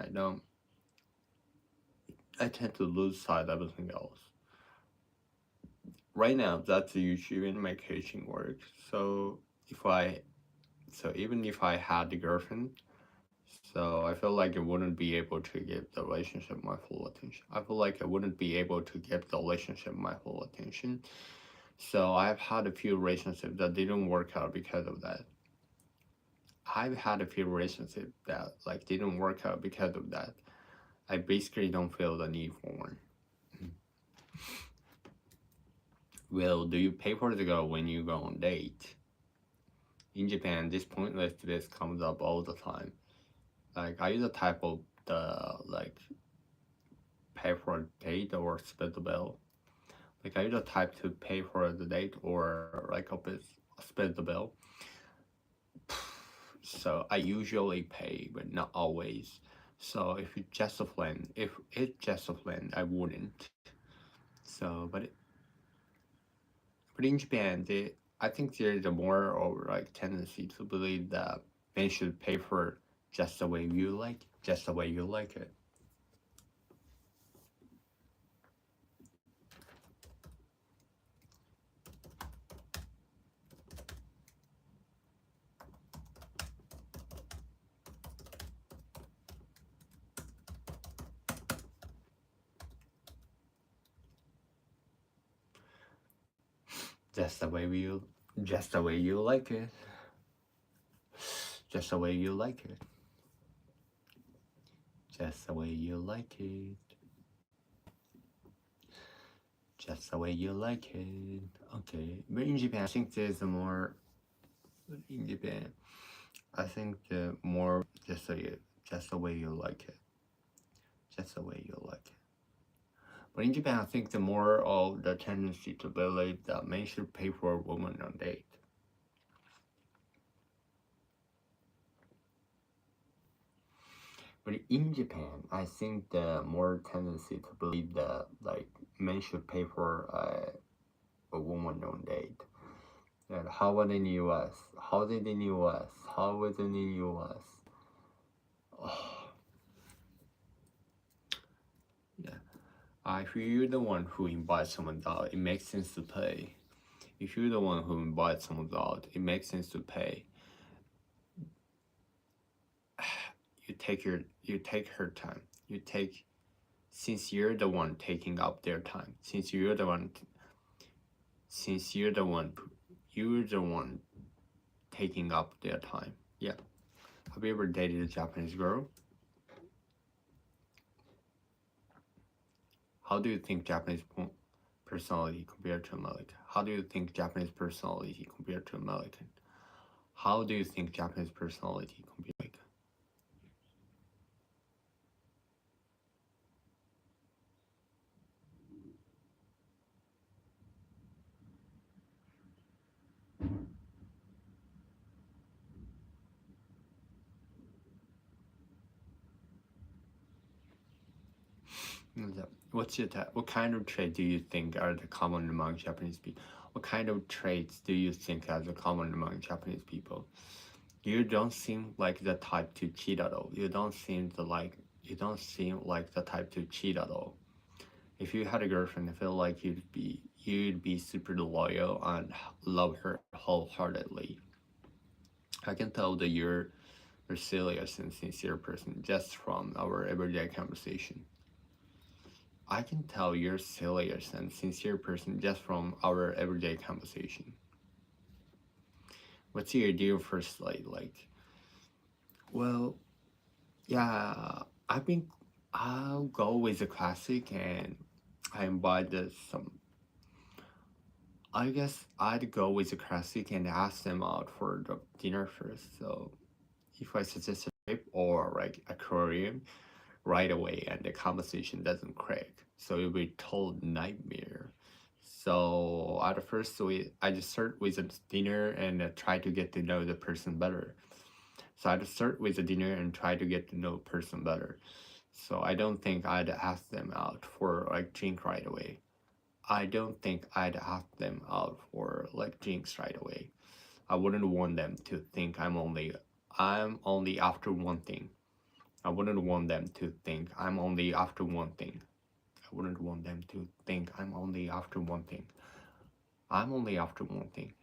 Speaker 1: I tend to lose sight of everything else. Right now, that's the issue in my coaching work. If I, so even if I had a girlfriend, so I feel like I wouldn't be able to give the relationship my full attention. I feel like I wouldn't be able to give the relationship my full attention. So I've had a few relationships that didn't work out because of that. I've had a few relationships that like didn't work out because of that. I basically don't feel the need for one. Well, do you pay for the girl when you go on date? In Japan, this pointless list comes up all the time. Like, are you the type of the like pay for a date or split the bill? Like, are you the type to pay for the date or like split the bill? So I usually pay, but not always. So if it's just a friend, I wouldn't. So, but in Japan, I think there's a more or like tendency to believe that men should pay for just the way you like, just the way you like it. Just the way you like it. just the way you like it. Just the way you like it. Just the way you like it. Okay, but in Japan, I think there's a more. In Japan, I think the more just the way you like it. Just the way you like it. But in Japan, I think the more of the tendency to believe that men should pay for a woman on date. But in Japan, I think the more tendency to believe that like men should pay for a woman on date. And how about in the US? How did in the US? How was in the US? Oh, yeah. If you're the one who invites someone out, it makes sense to pay. If you're the one who invites someone out, it makes sense to pay. You take her time. Since you're the one taking up their time. Since you're the one taking up their time. Yeah. Have you ever dated a Japanese girl? How do you think Japanese personality compared to American? How do you think Japanese personality compared to American? How do you think Japanese personality compared to American? What kind of trait do you think are the common among Japanese people? What kind of traits do you think are the common among Japanese people? You don't seem like the type to cheat at all. You don't seem like the type to cheat at all. If you had a girlfriend, I feel like you'd be super loyal and love her wholeheartedly. I can tell that you're a serious and sincere person just from our everyday conversation. I can tell you're a serious and sincere person just from our everyday conversation. What's your ideal first date like? Well, yeah, I think I'll go with the classic and I invite some. I guess I'd go with the classic and ask them out for the dinner first. So if I suggest a trip or like a aquarium right away and the conversation doesn't crack, so it'll be total nightmare. So at first I just start with a dinner and try to get to know the person better. So I'd start with a dinner and try to get to know the person better. So I don't think I'd ask them out for like drink right away. I don't think I'd ask them out for like drinks right away. I wouldn't want them to think I'm only after one thing. I wouldn't want them to think I'm only after one thing. I wouldn't want them to think I'm only after one thing. I'm only after one thing.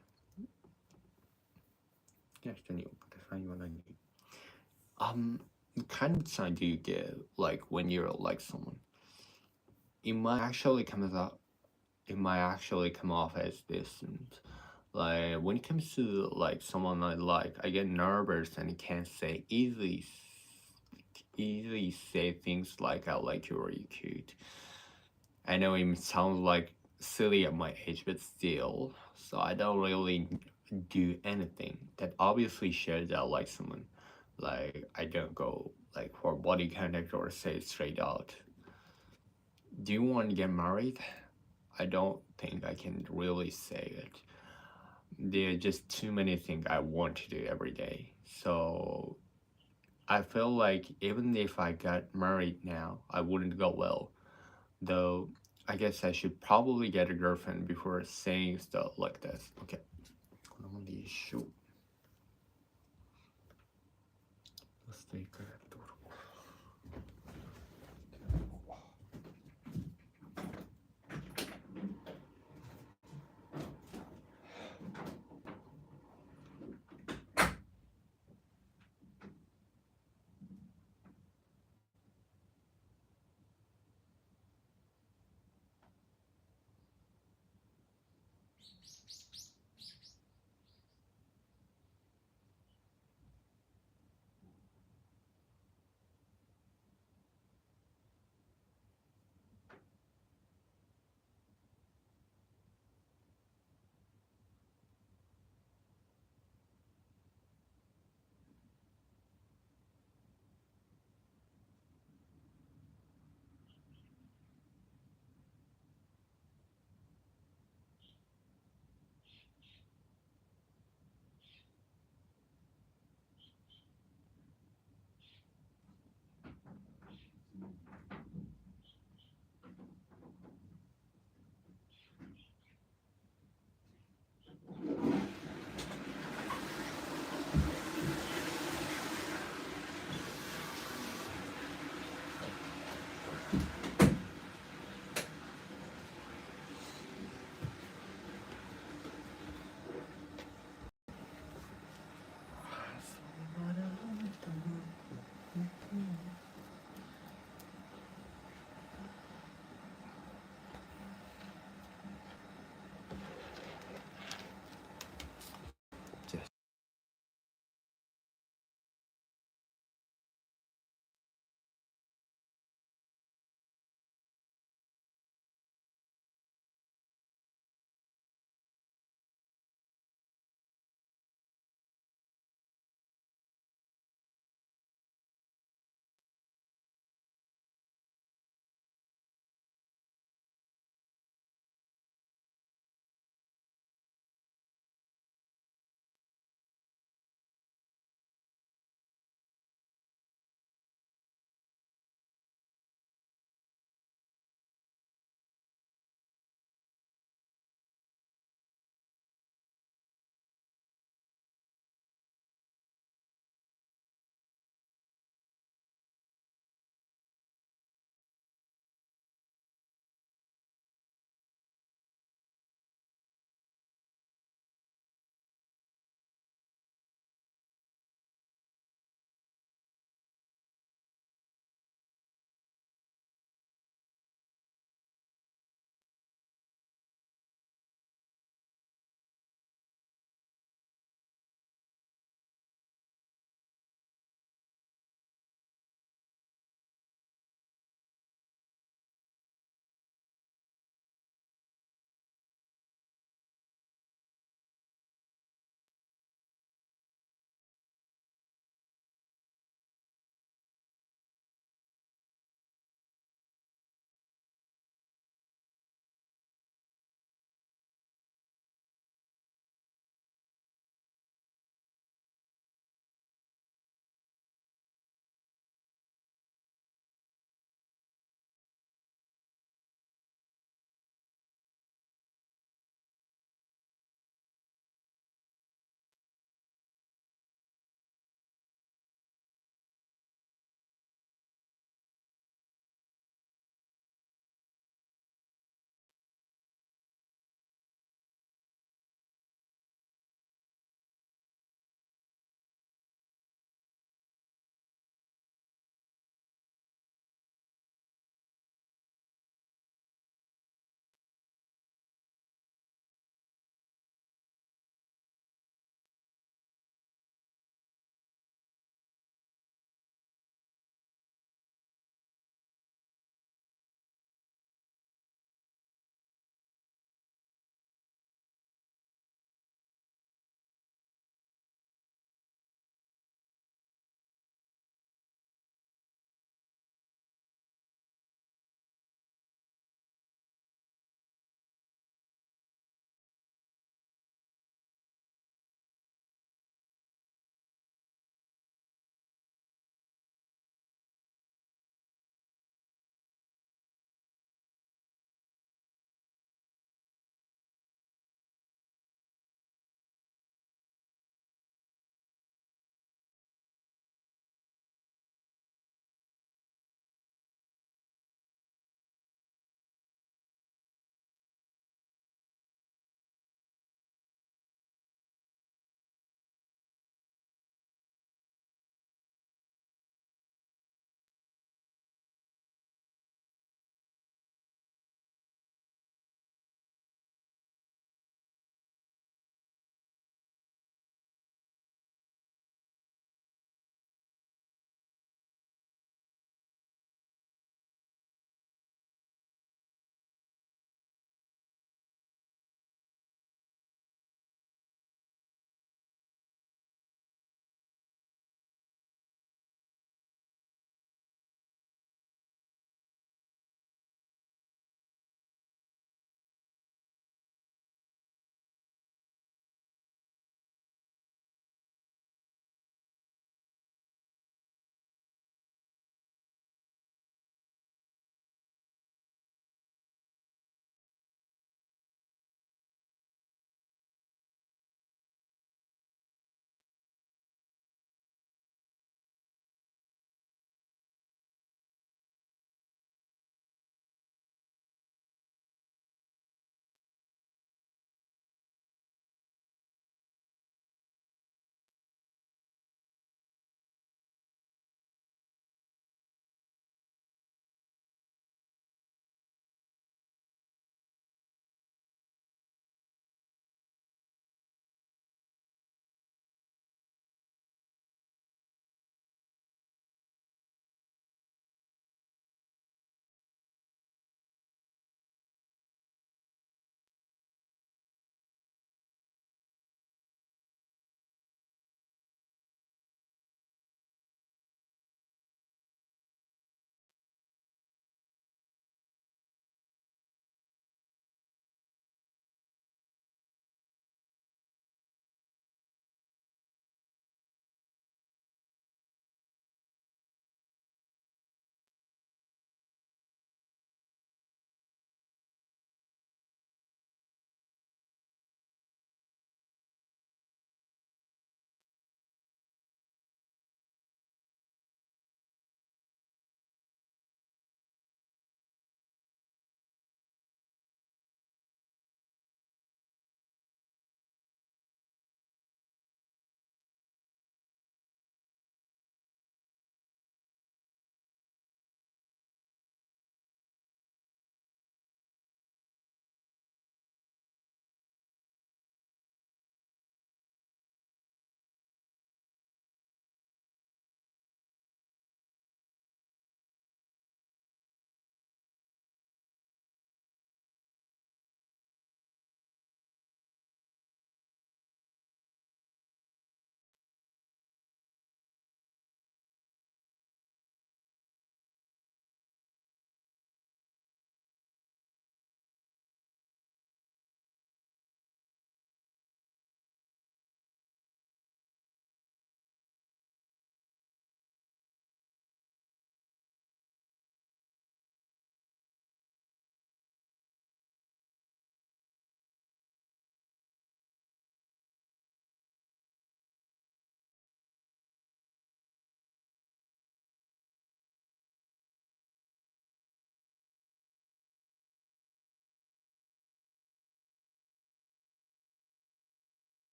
Speaker 1: What kind of sign do you get like when you're like someone? It might actually come off as distant. Like when it comes to like someone I like, I get nervous and can't say easily say things like I like you or you cute. I know it sounds like silly at my age, but still, so I don't really do anything that obviously shows that I like someone. Like I don't go like for body contact or say it straight out. Do you want to get married? I don't think I can really say it. There are just too many things I want to do every day. So I feel like even if I got married now, I wouldn't go well. Though I guess I should probably get a girlfriend before saying stuff like this. Okay. このままでいいっしょ。ラストいかがやっておるか。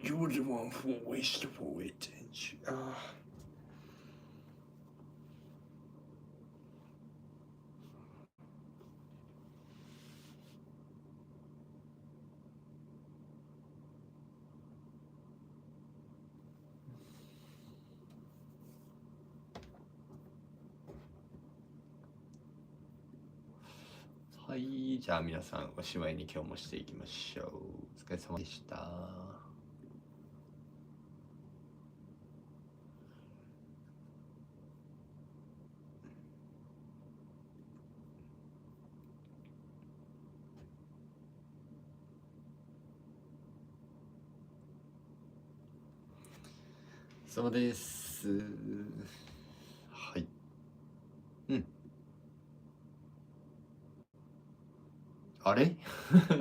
Speaker 1: You're the one who wasteful attention. はい、じゃあ皆さんおしまいに今日もしていきましょう。お疲れ様でした。そうです。はい。うん。あれ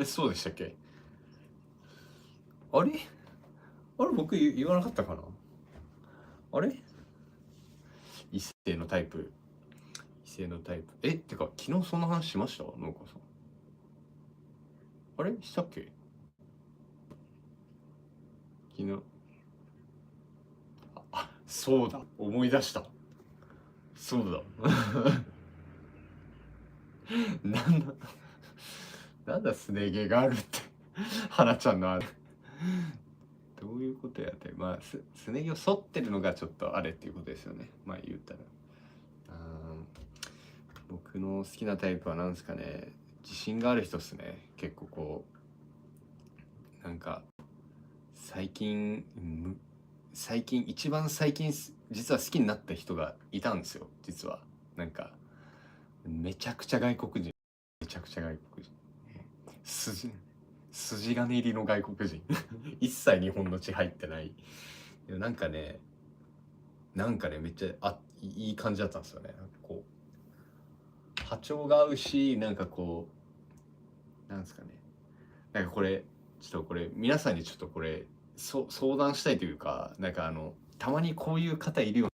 Speaker 1: そうでしたっけ？あれ僕言わなかったかな？あれ異性のタイプ。異性のタイプ。てか、昨日そんな話しました農家さん。あれしたっけ？昨日。そうだ。思い出した。そうだ。なんだすね毛があるって。花ちゃんのあれ。どういうことやって。まあ、すね毛を剃ってるのがちょっとあれっていうことですよね。まあ言ったら。僕の好きなタイプは何ですかね。自信がある人っすね。結構こう、なんか、最近、一番最近、実は好きになった人がいたんですよ。実は。なんか、めちゃくちゃ外国人。めちゃくちゃ外国人。筋金入りの外国人。一切日本の血入ってない。なんかね、めっちゃ、いい感じだったんですよね。なんかこう、波長が合うし、なんかこう、なんですかね。なんかこれ、ちょっとこれ、皆さんにちょっとこれ、相談したいというか、なんかたまにこういう方いるよ